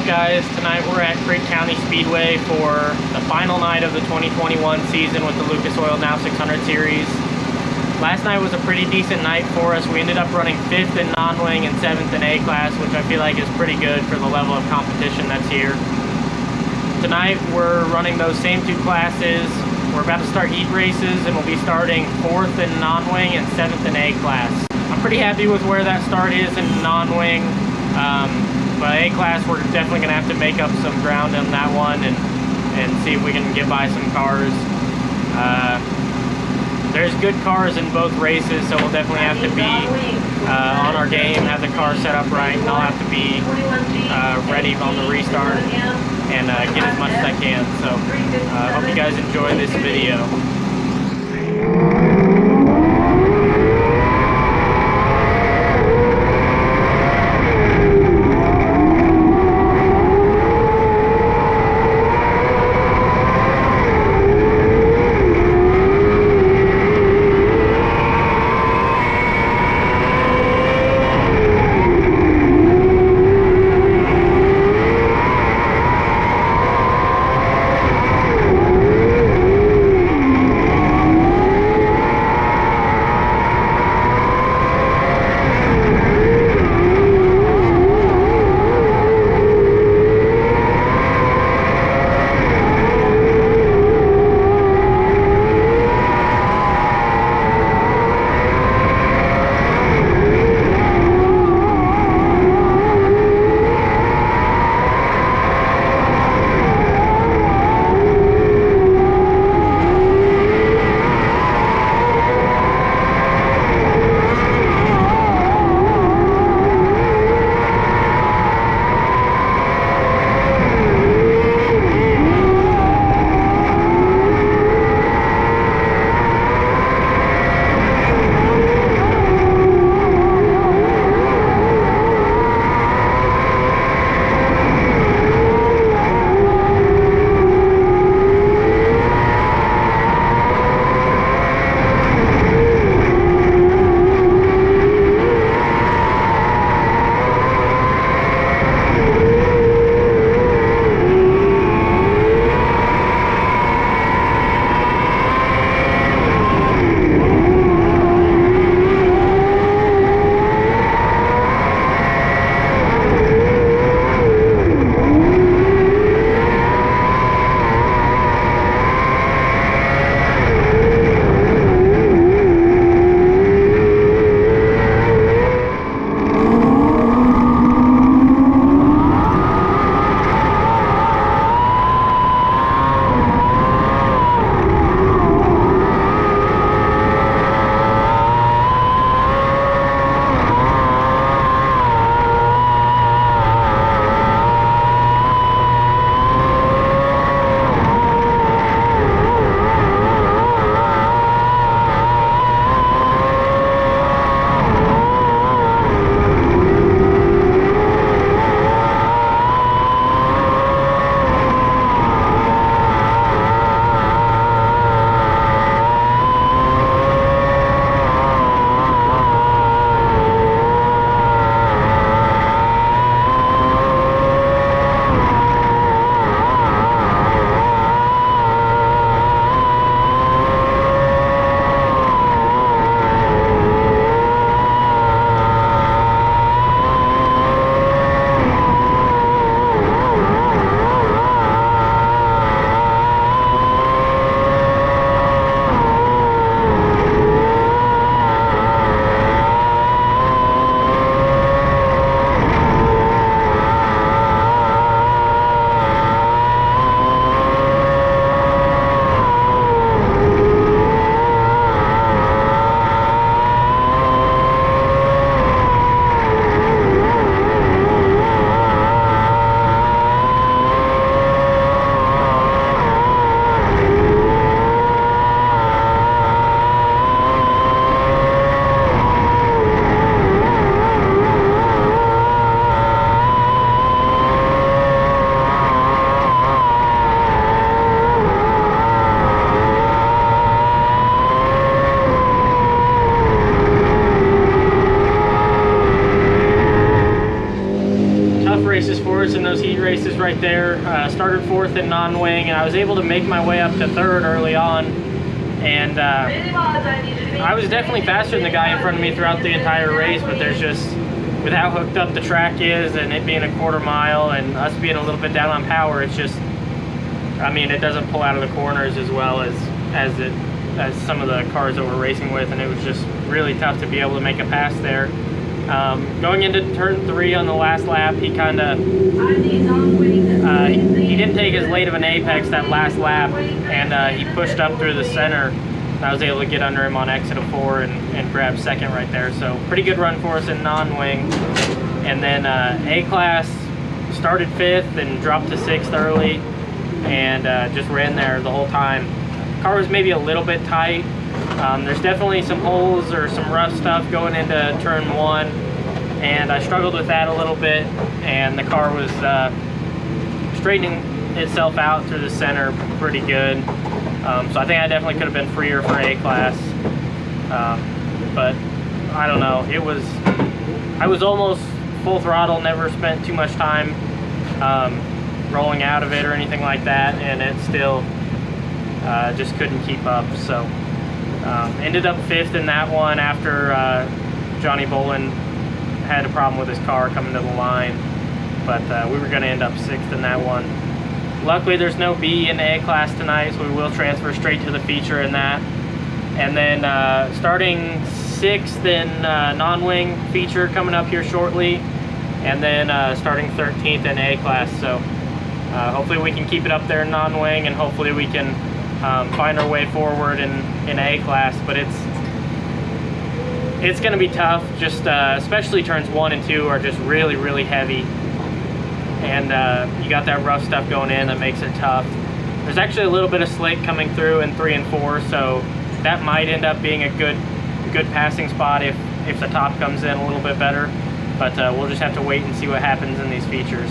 guys? Tonight we're at Creek County Speedway for the final night of the 2021 season with the Lucas Oil NOW600 series. Last night was a pretty decent night for us. We ended up running 5th in non-wing and 7th in A class, which I feel like is pretty good for the level of competition that's here. Tonight we're running those same two classes. We're about to start heat races, and we'll be starting 4th in non-wing and 7th in A class. I'm pretty happy with where that start is in non-wing. But A class, we're definitely going to have to make up some ground on that one and see if we can get by some cars. There's good cars in both races, so we'll definitely have to be on our game, have the car set up right, and I'll have to be ready on the restart and get as much as I can. So I hope you guys enjoy this video. right there. Started 4th in non-wing, and I was able to make my way up to 3rd early on. And I was definitely faster than the guy in front of me throughout the entire race, but there's just, with how hooked up the track is and it being a quarter mile and us being a little bit down on power, it's just, I mean, it doesn't pull out of the corners as well as some of the cars that we're racing with, and it was just really tough to be able to make a pass there. Going into turn 3 on the last lap, he kind of he didn't take as late of an apex that last lap, and he pushed up through the center. I was able to get under him on exit of 4 and grab 2nd right there. So pretty good run for us in non-wing. And then A-Class started 5th and dropped to 6th early, and just ran there the whole time. Car was maybe a little bit tight. There's definitely some holes or some rough stuff going into turn 1, and I struggled with that a little bit, and the car was straightening itself out through the center pretty good. So I think I definitely could have been freer for A-Class, but I don't know. I was almost full throttle, never spent too much time rolling out of it or anything like that, and it still just couldn't keep up. So ended up 5th in that one after Johnny Bolin had a problem with his car coming to the line, but we were going to end up 6th in that one. Luckily, there's no B in A-Class tonight, so we will transfer straight to the feature in that. And then starting 6th in non-wing feature coming up here shortly, and then starting 13th in A-Class. So hopefully we can keep it up there in non-wing, and hopefully we can find our way forward in A-Class. But it's going to be tough, just especially turns 1 and 2 are just really, really heavy. And you got that rough stuff going in that makes it tough. There's actually a little bit of slick coming through in 3 and 4, so that might end up being a good passing spot if the top comes in a little bit better. But we'll just have to wait and see what happens in these features.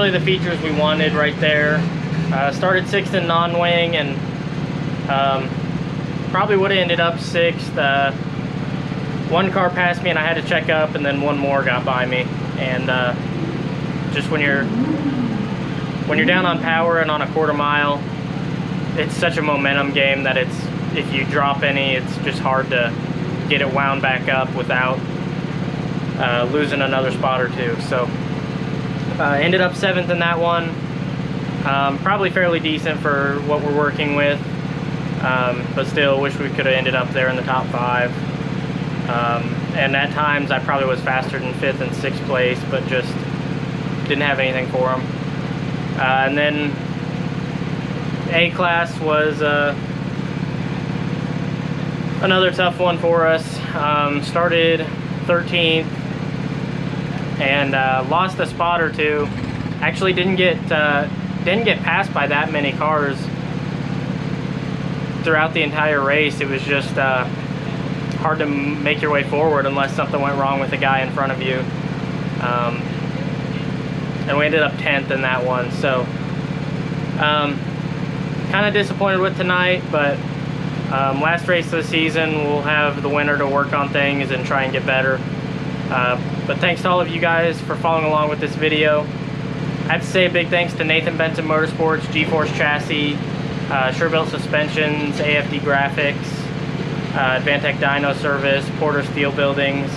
definitely the features we wanted right there. Started 6th in non-wing, and probably would have ended up 6th. One car passed me and I had to check up, and then one more got by me. And just when you're down on power and on a quarter mile, it's such a momentum game that if you drop any, it's just hard to get it wound back up without losing another spot or two. So ended up 7th in that one. Probably fairly decent for what we're working with, but still wish we could have ended up there in the top 5. And at times I probably was faster than 5th and 6th place, but just didn't have anything for them. And then A class was another tough one for us. Started 13th and lost a spot or two. Actually didn't get passed by that many cars throughout the entire race. It was just hard to make your way forward unless something went wrong with the guy in front of you. And we ended up 10th in that one. So kind of disappointed with tonight, but last race of the season, we'll have the winner to work on things and try and get better. But thanks to all of you guys for following along with this video. I have to say a big thanks to Nathan Benson Motorsports, G-Force Chassis, Sure-Built Suspensions, AFD Graphics, Advantech Dyno Service, Porter Steel Buildings,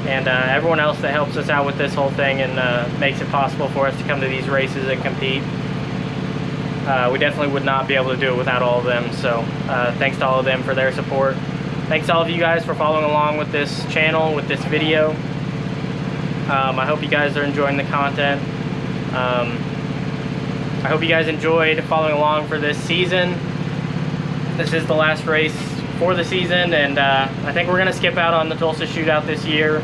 and everyone else that helps us out with this whole thing and makes it possible for us to come to these races and compete. We definitely would not be able to do it without all of them, so thanks to all of them for their support. Thanks to all of you guys for following along with this channel, with this video. I hope you guys are enjoying the content. I hope you guys enjoyed following along for this season. This is the last race for the season, and I think we're going to skip out on the Tulsa Shootout this year,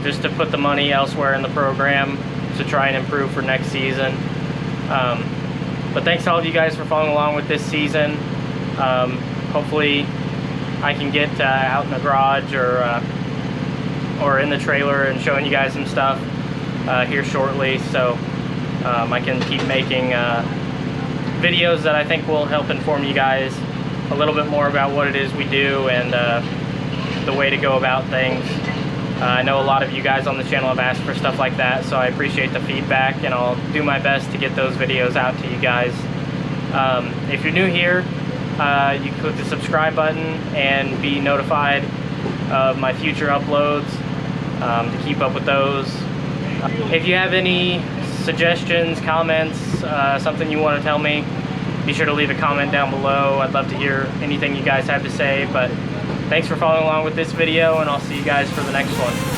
just to put the money elsewhere in the program to try and improve for next season. But thanks to all of you guys for following along with this season. Hopefully I can get out in the garage or in the trailer and showing you guys some stuff here shortly, so I can keep making videos that I think will help inform you guys a little bit more about what it is we do and the way to go about things. I know a lot of you guys on the channel have asked for stuff like that, so I appreciate the feedback, and I'll do my best to get those videos out to you guys. If you're new here, you click the subscribe button and be notified of my future uploads to keep up with those. If you have any suggestions, comments, something you want to tell me, be sure to leave a comment down below. I'd love to hear anything you guys have to say, but thanks for following along with this video, and I'll see you guys for the next one.